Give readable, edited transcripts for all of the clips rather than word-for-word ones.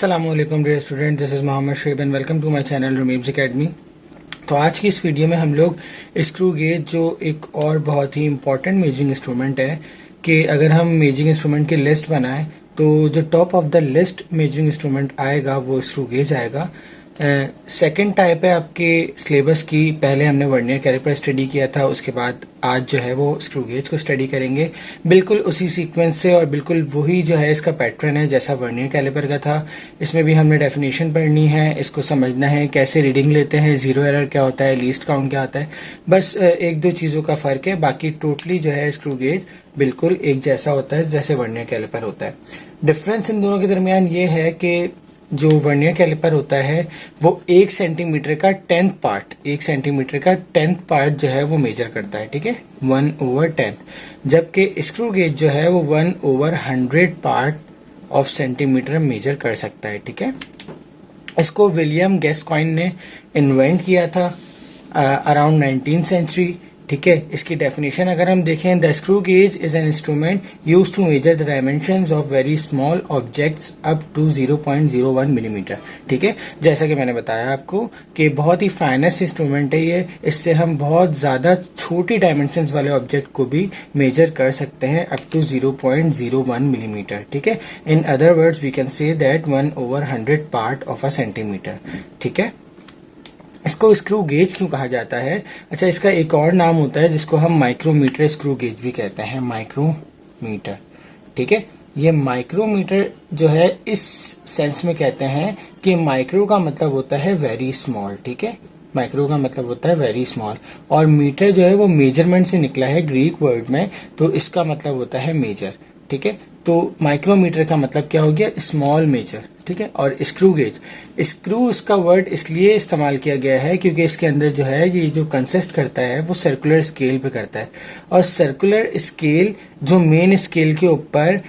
अस्सलामुअलैकुम dear student, this is Mohammad Sheb and welcome to my channel Ramibs Academy. तो आज की इस वीडियो में हम लोग स्क्रू गेज, जो एक और बहुत ही इंपॉर्टेंट मेजरिंग इंस्ट्रूमेंट है, कि अगर हम मेजरिंग इंस्ट्रूमेंट की लिस्ट बनाएं तो जो top of the list measuring instrument आएगा वो स्क्रू गेज आएगा। सेकंड टाइप है आपके सिलेबस की। पहले हमने वर्नियर कैलिपर स्टडी किया था, उसके बाद आज जो है वो स्क्रू गेज को स्टडी करेंगे, बिल्कुल उसी सीक्वेंस से और बिल्कुल वही जो है इसका पैटर्न है जैसा वर्नियर कैलिपर का था। इसमें भी हमने डेफिनेशन पढ़नी है, इसको समझना है कैसे रीडिंग लेते हैं, जीरो एरर क्या होता है, लीस्ट काउंट क्या होता है। बस एक दो चीजों का फर्क है, बाकी टोटली जो है स्क्रू गेज बिल्कुल एक जैसा होता है जैसे वर्नियर कैलिपर होता है। डिफरेंस इन दोनों के दरमियान ये है कि जो वर्नियर कैलिपर होता है वो 1 सेंटीमीटर का 10th पार्ट, 1 सेंटीमीटर का 10th पार्ट जो है वो मेजर करता है, ठीक है, 1/10, जबकि स्क्रू गेज जो है वो 1/100 पार्ट ऑफ सेंटीमीटर मेजर कर सकता है, ठीक है। इसको विलियम गैस्कॉइन ने इन्वेंट किया था अराउंड 19th सेंचुरी, ठीक है। इसकी डेफिनेशन अगर हम देखें, the screw gauge is an instrument used to measure the dimensions of very small objects up to 0.01 millimetre, ठीक है। जैसा कि मैंने बताया आपको कि बहुत ही फाइनेस्ट इंस्ट्रूमेंट है ये, इससे हम बहुत ज्यादा छोटी डायमेंशंस वाले ऑब्जेक्ट को भी मेजर कर सकते हैं अप टू 0.01 मिलीमीटर, ठीक है। In other words we can say that 1/100 part of a centimetre, ठीक है। इसको स्क्रू गेज क्यों कहा जाता है? अच्छा, इसका एक और नाम होता है जिसको हम माइक्रोमीटर स्क्रू गेज भी कहते हैं, माइक्रोमीटर, ठीक है। ये माइक्रोमीटर जो है इस सेंस में कहते हैं कि माइक्रो का मतलब होता है वेरी स्मॉल, ठीक है, माइक्रो का मतलब होता है वेरी स्मॉल, और मीटर जो है वो मेजरमेंट से निकला है ग्रीक वर्ड में, तो इसका मतलब होता है मेजर, ठीक है। तो माइक्रोमीटर का मतलब क्या हो गया? स्मॉल मेजर, ठीक है। और स्क्रू गेज, स्क्रू इसका वर्ड इसलिए इस्तेमाल किया गया है क्योंकि इसके अंदर जो है ये जो कंसिस्ट करता है वो सर्कुलर स्केल पे करता है, और सर्कुलर स्केल जो मेन स्केल के ऊपर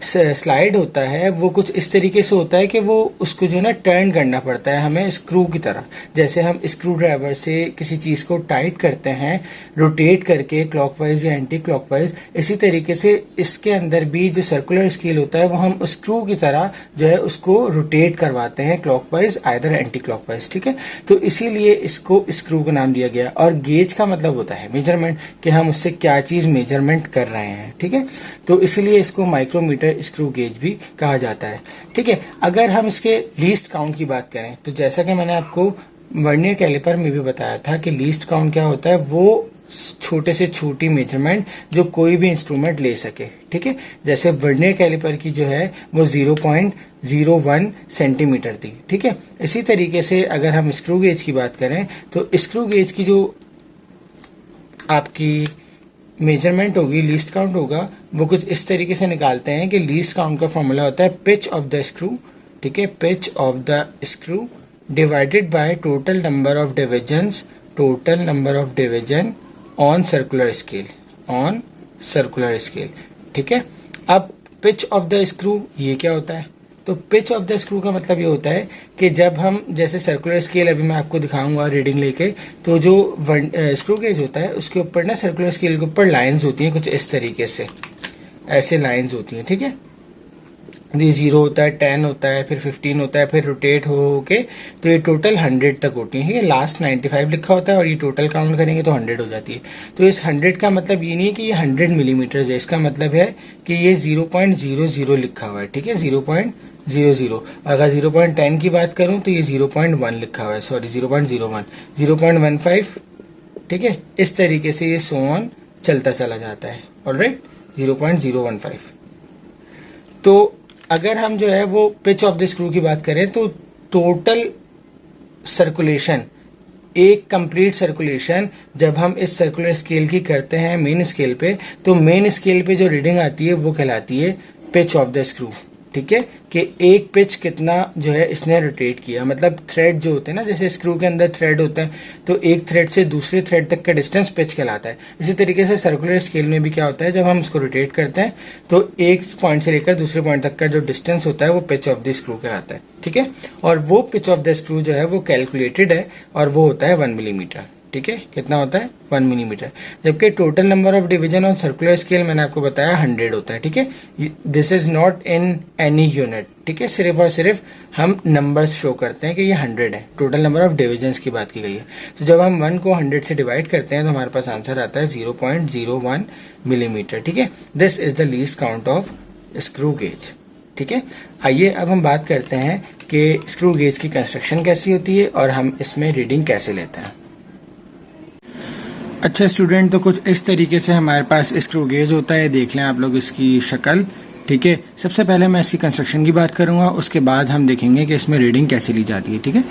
स्लाइड होता है वो कुछ इस तरीके से होता है कि वो उसको जो है ना टर्न करना पड़ता है हमें स्क्रू की तरह। जैसे हम स्क्रू ड्राइवर से किसी चीज को टाइट करते हैं रोटेट करके क्लॉकवाइज या एंटी क्लॉकवाइज, इसी तरीके से इसके अंदर भी जो सर्कुलर स्केल होता है वो हम स्क्रू की तरह जो है उसको रोटेट करवाते हैं क्लॉकवाइज आइदर एंटी क्लॉकवाइज, ठीक है। तो इसीलिए इसको स्क्रू का नाम दिया गया। और गेज का मतलब होता है मेजरमेंट, कि हम उससे क्या चीज मेजरमेंट कर रहे हैं, ठीक है। तो इसीलिए इसको माइक्रोमीटर स्क्रू गेज भी कहा जाता है, ठीक है। अगर हम इसके लीस्ट काउंट की बात करें तो जैसा कि मैंने आपको वर्नियर कैलिपर में भी बताया था कि लीस्ट काउंट क्या होता है, वो छोटे से छोटी मेजरमेंट जो कोई भी इंस्ट्रूमेंट ले सके, ठीक है। जैसे वर्नियर कैलिपर की जो है वो 0.01 सेंटीमीटर थी, ठीक है। इसी तरीके से अगर हम स्क्रू गेज की बात करें तो स्क्रू गेज की जो आपकी मेजरमेंट होगी, लीस्ट काउंट होगा, वो कुछ इस तरीके से निकालते हैं कि लीस्ट काउंट का फॉर्मूला होता है पिच ऑफ द स्क्रू, ठीक है, pitch of the screw divided by total number of divisions, total number of division on circular scale, on circular scale, ठीक है। अब पिच ऑफ द स्क्रू ये क्या होता है? तो पिच ऑफ द स्क्रू का मतलब ये होता है कि जब हम जैसे सर्कुलर स्केल अभी मैं आपको दिखाऊंगा रीडिंग लेके, तो जो स्क्रू गेज होता है उसके ऊपर ना सर्कुलर स्केल के ऊपर लाइंस होती हैं कुछ इस तरीके से, ऐसे लाइंस होती हैं, ठीक है। ये 0 होता है, 10 होता है, फिर 15 होता है, फिर रोटेट हो के तो ये टोटल 100 तक होती है। लास्ट 95 लिखा होता है और ये टोटल काउंट करेंगे तो 100 हो जाती है। तो इस 100 का मतलब ये नहीं है कि ये 100 मिलीमीटर है, इसका मतलब है कि ये 0.00 लिखा हुआ है, ठीक है, 0.00। अगर 0.10 की बात करूं तो ये 0.1 लिखा हुआ है, सॉरी 0.01, 0.15, ठीक है। इस तरीके से ये सो ऑन चलता चला जाता है, ऑलराइट, 0.015। तो अगर हम जो है वो पिच ऑफ द स्क्रू की बात करें तो टोटल सर्कुलेशन, एक कंप्लीट सर्कुलेशन जब हम इस सर्कुलर स्केल की करते हैं मेन स्केल पे, तो मेन स्केल पे जो रीडिंग आती है वो कहलाती है पिच ऑफ द स्क्रू, ठीक है। कि एक पिच कितना जो है इसने रोटेट किया, मतलब थ्रेड जो होते हैं ना, जैसे स्क्रू के अंदर थ्रेड होते हैं, तो एक थ्रेड से दूसरे थ्रेड तक का डिस्टेंस पिच कहलाता है। इसी तरीके से सर्कुलर स्केल में भी क्या होता है, जब हम इसको रोटेट करते हैं तो एक पॉइंट से लेकर दूसरे पॉइंट तक का जो डिस्टेंस होता है वो पिच ऑफ द स्क्रू कहलाता है, ठीक है। और वो पिच ऑफ द स्क्रू जो है वो कैलकुलेटेड है और वो होता है 1 मिलीमीटर, ठीक है, कितना होता है 1 मिलीमीटर। जबकि total number of division on circular scale मैंने आपको बताया 100 होता है, ठीक है। This is not in any unit, ठीक है, सिर्फ और सिर्फ हम नंबर्स शो करते हैं कि ये 100 है। टोटल नंबर ऑफ डिविजन्स की बात की गई है। तो जब हम 1 को 100 से डिवाइड करते हैं तो हमारे पास आंसर आता है 0.01 मिलीमीटर, ठीक है। This is the least count of screw gauge, ठीक है। आइए अब हम बात करते हैं कि स्क्रू गेज की कंस्ट्रक्शन कैसी होती है और हम इसमें रीडिंग कैसे लेते हैं। अच्छा स्टूडेंट, तो कुछ इस तरीके से हमारे पास स्क्रू गेज होता है। देख लें आप लोग इसकी शक्ल, ठीक है। सबसे पहले मैं इसकी कंस्ट्रक्शन की बात करूंगा, उसके बाद हम देखेंगे कि इसमें रीडिंग कैसे ली जाती है, ठीक है।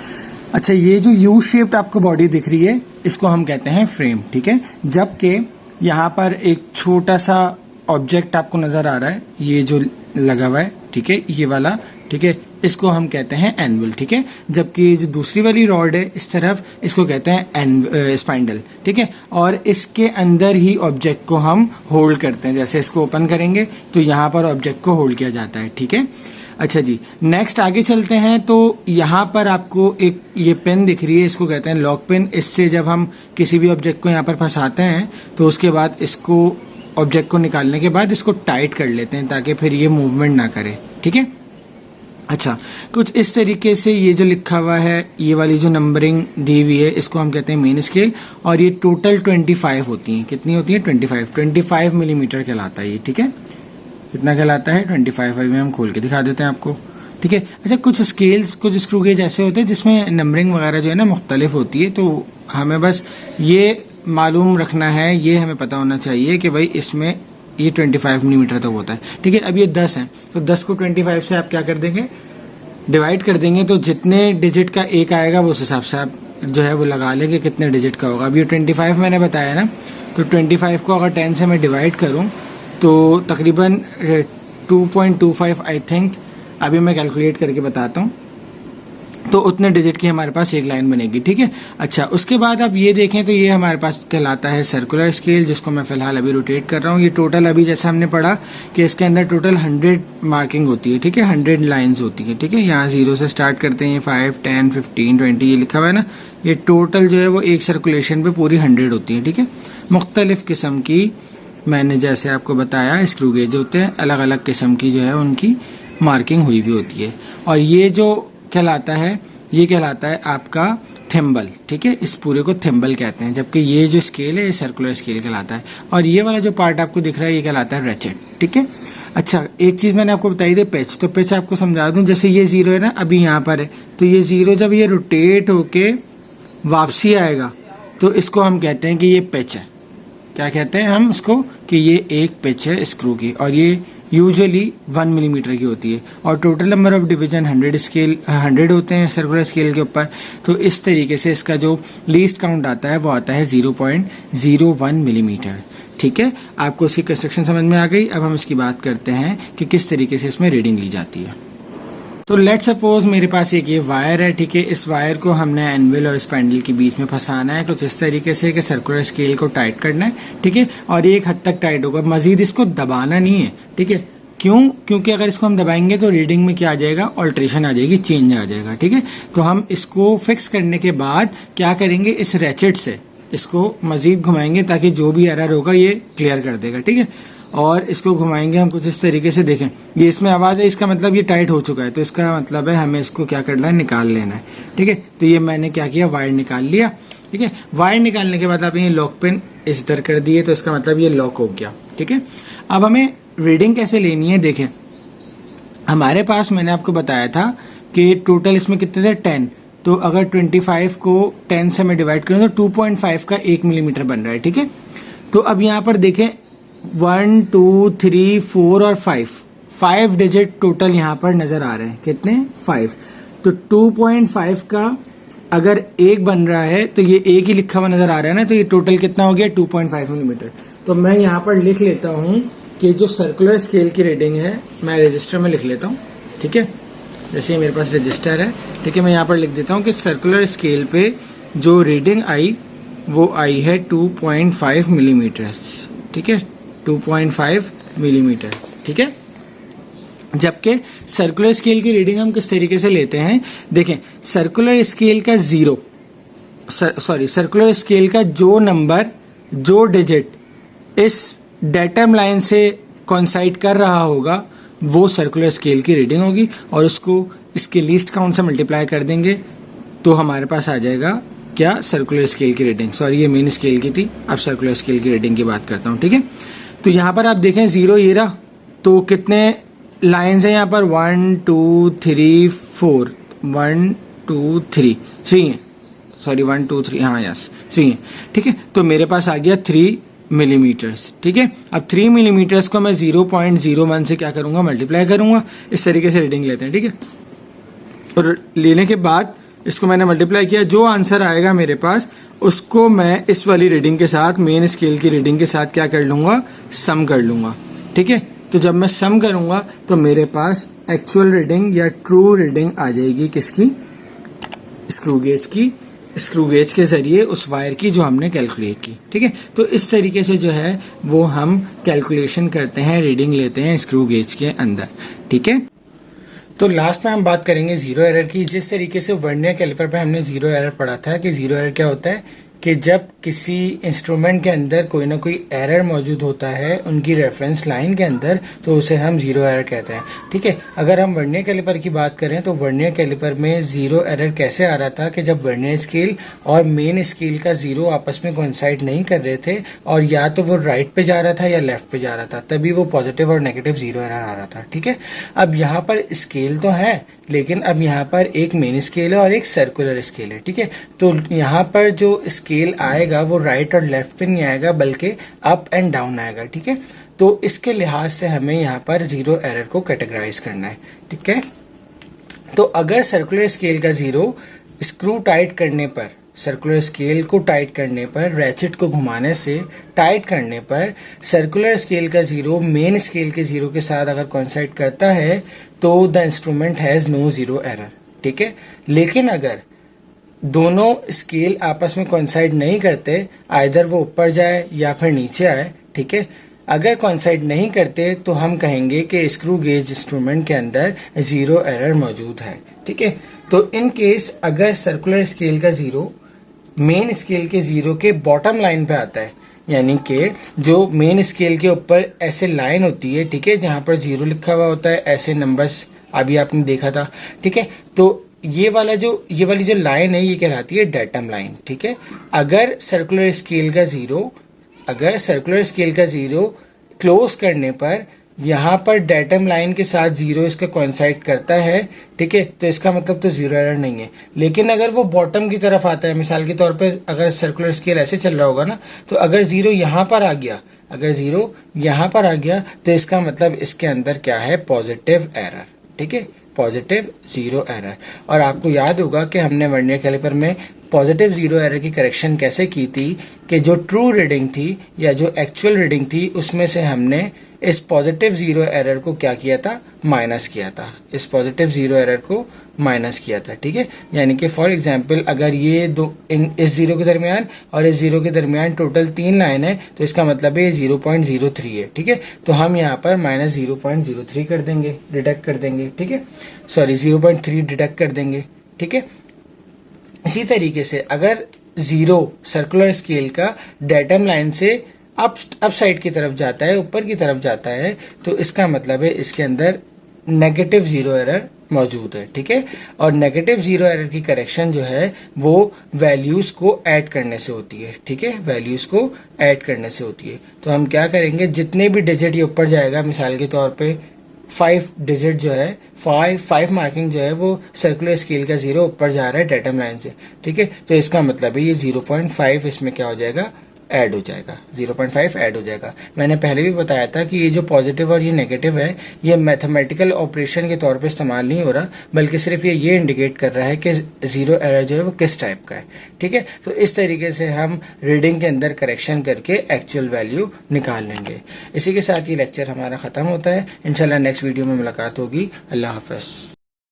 अच्छा, ये जो यू शेप्ड आपको बॉडी दिख रही है इसको हम कहते हैं फ्रेम, ठीक है। जबकि यहाँ पर एक छोटा सा ऑब्जेक्ट आपको नजर आ रहा है, ये जो लगा हुआ है, ठीक है, ये वाला, ठीक है, इसको हम कहते हैं एनवल, ठीक है। जबकि जो दूसरी वाली रॉड है इस तरफ, इसको कहते हैं स्पाइंडल, ठीक है। और इसके अंदर ही ऑब्जेक्ट को हम होल्ड करते हैं। जैसे इसको ओपन करेंगे तो यहाँ पर ऑब्जेक्ट को होल्ड किया जाता है, ठीक है। अच्छा जी, नेक्स्ट आगे चलते हैं। तो यहाँ पर आपको एक ये पेन दिख रही है, इसको कहते हैं लॉक पेन। इससे जब हम किसी भी ऑब्जेक्ट को यहाँ पर फंसाते हैं तो उसके बाद इसको ऑब्जेक्ट को निकालने के बाद इसको टाइट कर लेते हैं ताकि फिर ये मूवमेंट ना करे, ठीक है। अच्छा, कुछ इस तरीके से ये जो लिखा हुआ है, ये वाली जो नंबरिंग दी हुई है, इसको हम कहते हैं मेन स्केल। और ये टोटल 25 होती हैं। कितनी होती है? 25 मिलीमीटर कहलाता है ये, ठीक है। कितना कहलाता है? 25। अभी हम खोल के दिखा देते हैं आपको, ठीक है। अच्छा, कुछ स्केल्स, कुछ स्क्रू गेज ऐसे होते हैं जिसमें नंबरिंग वगैरह जो है ना मुख्तलिफ होती है। तो हमें बस ये मालूम रखना है, ये हमें पता होना चाहिए कि भाई इसमें ये 25 मिलीमीटर तक होता है, ठीक है। अब ये 10 है तो 10 को 25 से आप क्या कर देंगे? डिवाइड कर देंगे। तो जितने डिजिट का एक आएगा वो उस हिसाब से आप जो है वो लगा लेंगे कितने डिजिट का होगा। अब ये 25 मैंने बताया ना, तो 25 को अगर 10 से मैं डिवाइड करूं तो तकरीबन 2.25 आई थिंक, अभी मैं कैलकुलेट करके बताता हूं। तो उतने डिजिट की हमारे पास एक लाइन बनेगी, ठीक है। अच्छा, उसके बाद आप ये देखें तो ये हमारे पास कहलाता है सर्कुलर स्केल, जिसको मैं फिलहाल अभी रोटेट कर रहा हूँ। ये टोटल अभी जैसा हमने पढ़ा कि इसके अंदर टोटल 100 मार्किंग होती है, ठीक है, 100 लाइंस होती है, ठीक है। यहाँ 0 से स्टार्ट करते हैं, 5, 10, 15, 20 ये लिखा हुआ है ना। ये टोटल जो है वो एक सर्कुलेशन पे पूरी 100 होती है, ठीक है। मुख्तलिफ किस्म की, मैंने जैसे आपको बताया, स्क्रू गेज होते हैं, अलग अलग किस्म की जो है उनकी मार्किंग हुई भी होती है। और ये जो कहलाता है, ये कहलाता है आपका थिम्बल, ठीक है। इस पूरे को थिम्बल कहते हैं। जबकि ये जो स्केल है ये सर्कुलर स्केल कहलाता है। और ये वाला जो पार्ट आपको दिख रहा है ये कहलाता है रेचेट, ठीक है। अच्छा, एक चीज मैंने आपको बताई थी, पिच। तो पिच आपको समझा दूं, जैसे ये 0 है ना, अभी यहाँ पर है, तो ये 0 जब ये रोटेट होके वापसी आएगा तो इसको हम कहते हैं कि ये पिच है। क्या कहते हैं हम इसको? कि ये एक पिच है स्क्रू की, और ये यूजुअली 1 मिलीमीटर की होती है। और टोटल नंबर ऑफ डिवीजन 100 होते हैं सर्कुलर स्केल के ऊपर। तो इस तरीके से इसका जो लीस्ट काउंट आता है वो आता है 0.01 मिलीमीटर, ठीक है। आपको इसकी कंस्ट्रक्शन समझ में आ गई। अब हम इसकी बात करते हैं कि किस तरीके से इसमें रीडिंग ली जाती है। तो लेट सपोज मेरे पास एक ये वायर है, ठीक है। इस वायर को हमने एनविल और स्पैंडल के बीच में फंसाना है कुछ इस तरीके से कि सर्कुलर स्केल को टाइट करना है, ठीक है। और ये एक हद तक टाइट होगा, मजीद इसको दबाना नहीं है, ठीक है। क्यों? क्योंकि अगर इसको हम दबाएंगे तो रीडिंग में क्या आ जाएगा? ऑल्ट्रेशन आ जाएगी, चेंज आ जाएगा, ठीक है। तो हम इसको फिक्स करने के बाद क्या करेंगे? इस रैचेट से इसको मजीद घुमाएंगे ताकि जो भी एरर होगा ये क्लियर कर देगा, ठीक है। और इसको घुमाएंगे हम कुछ इस तरीके से। देखें, ये इसमें आवाज है, इसका मतलब ये टाइट हो चुका है। तो इसका मतलब है हमें इसको क्या करना है? निकाल लेना है, ठीक है। तो ये मैंने क्या किया? वायर निकाल लिया, ठीक है। वायर निकालने के बाद आप ये लॉक पिन इस तरह कर दिए, तो इसका मतलब ये लॉक हो गया, ठीक है। अब हमें रीडिंग कैसे लेनी है? देखें, हमारे पास मैंने आपको बताया था कि टोटल इसमें कितने थे? 10। तो अगर 25 को 10 से मैं डिवाइड करूं तो 2.5 का 1 मिलीमीटर बन रहा है, ठीक है। तो अब यहाँ पर देखें 1, 2, 3, 4 और 5 डिजिट टोटल यहाँ पर नजर आ रहे हैं। कितने? 5। तो 2.5 का अगर 1 बन रहा है तो ये एक ही लिखा हुआ नजर आ रहा है ना, तो ये टोटल कितना हो गया? 2.5 मिलीमीटर। तो मैं यहाँ पर लिख लेता हूँ कि जो सर्कुलर स्केल की रीडिंग है, मैं रजिस्टर में लिख लेता हूँ, ठीक है। जैसे मेरे पास रजिस्टर है, ठीक है, मैं यहाँ पर लिख देता हूँ कि सर्कुलर स्केल पे जो रीडिंग आई वो आई है 2.5 मिलीमीटर, ठीक है, 2.5 मिलीमीटर, ठीक है। जबकि सर्कुलर स्केल की रीडिंग हम किस तरीके से लेते हैं? देखें, सर्कुलर स्केल का 0, सर्कुलर स्केल का जो नंबर, जो डिजिट इस डेटम लाइन से कोइंसाइड कर रहा होगा वो सर्कुलर स्केल की रीडिंग होगी, और उसको इसके लीस्ट काउंट से मल्टीप्लाई कर देंगे तो हमारे पास आ जाएगा क्या, सर्कुलर स्केल की रीडिंग। सॉरी, ये मेन स्केल की थी, अब सर्कुलर स्केल की रीडिंग की बात करता हूँ। ठीक है, तो यहाँ पर आप देखें 0 ये रहा, तो कितने लाइन्स हैं यहाँ पर, 1 2 3 4, 1 2 3 है, सॉरी 1 2 3, हाँ यस 3 है। ठीक है, तो मेरे पास आ गया 3 मिलीमीटर्स। ठीक है, अब 3 मिलीमीटर्स को मैं 0.01 से क्या करूंगा, मल्टीप्लाई करूंगा। इस तरीके से रीडिंग लेते हैं। ठीक है, और लेने के बाद इसको मैंने मल्टीप्लाई किया, जो आंसर आएगा मेरे पास उसको मैं इस वाली रीडिंग के साथ, मेन स्केल की रीडिंग के साथ क्या कर लूंगा, सम कर लूंगा। ठीक है, तो जब मैं सम करूंगा तो मेरे पास एक्चुअल रीडिंग या ट्रू रीडिंग आ जाएगी किसकी, स्क्रू गेज की, स्क्रू गेज के जरिए उस वायर की जो हमने कैलकुलेट की। ठीक है, तो इस तरीके से जो है वो हम कैलकुलेशन करते हैं, रीडिंग लेते हैं स्क्रू गेज के अंदर। ठीक है, तो लास्ट में हम बात करेंगे जीरो एरर की। जिस तरीके से वर्नियर कैलिपर पे हमने जीरो एरर पढ़ा था कि जीरो एरर क्या होता है कि जब किसी इंस्ट्रूमेंट के अंदर कोई ना कोई एरर मौजूद होता है उनकी रेफरेंस लाइन के अंदर, तो उसे हम जीरो एरर कहते हैं। ठीक है, अगर हम वर्नियर कैलिपर की बात करें तो वर्नियर कैलिपर में जीरो एरर कैसे आ रहा था कि जब वर्नियर स्केल और मेन स्केल का जीरो आपस में कोइंसाइड नहीं कर रहे थे, और या तो वो राइट पे जा रहा था या लेफ्ट पे जा रहा था, तभी वो पॉजिटिव और नेगेटिव जीरो एरर आ रहा था। ठीक है, अब यहाँ पर स्केल तो है, लेकिन अब यहाँ पर एक मेन स्केल है और एक सर्कुलर स्केल है। ठीक है, तो यहाँ पर जो स्केल आएगा वो राइट और लेफ्ट पे नहीं आएगा बल्कि अप एंड डाउन आएगा। ठीक है, तो इसके लिहाज से हमें यहाँ पर जीरो एरर को कैटेगराइज करना है। ठीक है, तो अगर सर्कुलर स्केल का जीरो स्क्रू टाइट करने पर, सर्कुलर स्केल को टाइट करने पर, रैचेट को घुमाने से टाइट करने पर सर्कुलर स्केल का जीरो मेन स्केल के जीरो के साथ अगर कोइंसाइड करता है तो the instrument has no zero error. ठीक है, लेकिन अगर दोनों स्केल आपस में कोइंसाइड नहीं करते, आइदर वो ऊपर जाए या फिर नीचे आए, ठीक है, अगर कोइंसाइड नहीं करते तो हम कहेंगे कि स्क्रू गेज इंस्ट्रूमेंट के अंदर जीरो एरर मौजूद है। ठीक है, तो इन केस अगर सर्कुलर स्केल का जीरो मेन स्केल के जीरो के बॉटम लाइन पे आता है, यानी कि जो मेन स्केल के ऊपर ऐसे लाइन होती है, ठीक है, जहां पर जीरो लिखा हुआ होता है, ऐसे नंबर्स अभी आपने देखा था। ठीक है, तो ये वाली जो लाइन है ये कहलाती है डेटम लाइन। ठीक है, अगर सर्कुलर स्केल का जीरो क्लोज करने पर यहाँ पर डेटम लाइन के साथ जीरो इसका कोइंसाइड करता है, ठीक है, तो इसका मतलब तो जीरो एरर नहीं है। लेकिन अगर वो बॉटम की तरफ आता है, मिसाल के तौर पे अगर सर्कुलर स्केल ऐसे चल रहा होगा ना, तो अगर जीरो यहाँ पर आ गया, तो इसका मतलब इसके अंदर क्या है, पॉजिटिव एरर। ठीक है, पॉजिटिव जीरो एरर। और आपको याद होगा कि हमने वर्नियर कैलिपर में पॉजिटिव जीरो एरर की करेक्शन कैसे की थी कि जो ट्रू रीडिंग थी या जो एक्चुअल रीडिंग थी उसमें से हमने इस पॉजिटिव जीरो एरर को क्या किया था, माइनस किया था, इस पॉजिटिव जीरो एरर को माइनस किया था। ठीक है, यानी कि फॉर एग्जांपल अगर ये दो इस जीरो के दरमियान और इस जीरो के दरमियान टोटल 3 लाइन है, तो इसका मतलब है 0.03 है। ठीक है, तो हम यहाँ पर माइनस 0.03 कर देंगे, डिडक्ट कर देंगे। ठीक है, सॉरी 0.3 डिडक्ट कर देंगे। ठीक है, इसी तरीके से अगर जीरो सर्कुलर स्केल का डेटम लाइन से अप साइड की तरफ जाता है, ऊपर की तरफ जाता है, तो इसका मतलब है इसके अंदर नेगेटिव जीरो एरर मौजूद है। ठीक है, और नेगेटिव जीरो एरर की करेक्शन जो है वो वैल्यूज को ऐड करने से होती है। ठीक है, वैल्यूज को ऐड करने से होती है। तो हम क्या करेंगे, जितने भी डिजिट ये ऊपर जाएगा, मिसाल के तौर पे 5 डिजिट जो है, 5 मार्किंग जो है वो सर्कुलर स्केल का जीरो ऊपर जा रहा है डेटम लाइन से। ठीक है, तो इसका मतलब है ये 0.5 इसमें क्या हो जाएगा, ऐड हो जाएगा, 0.5 ऐड हो जाएगा। मैंने पहले भी बताया था कि ये जो पॉजिटिव और ये नेगेटिव है, ये मैथमेटिकल ऑपरेशन के तौर पे इस्तेमाल नहीं हो रहा, बल्कि सिर्फ ये इंडिकेट कर रहा है कि जीरो एरर जो है वो किस टाइप का है। ठीक है, तो इस तरीके से हम रीडिंग के अंदर करेक्शन करके एक्चुअल वैल्यू निकाल लेंगे। इसी के साथ ये लेक्चर हमारा खत्म होता है। इंशाल्लाह नेक्स्ट वीडियो में मुलाकात होगी। अल्लाह हाफिज।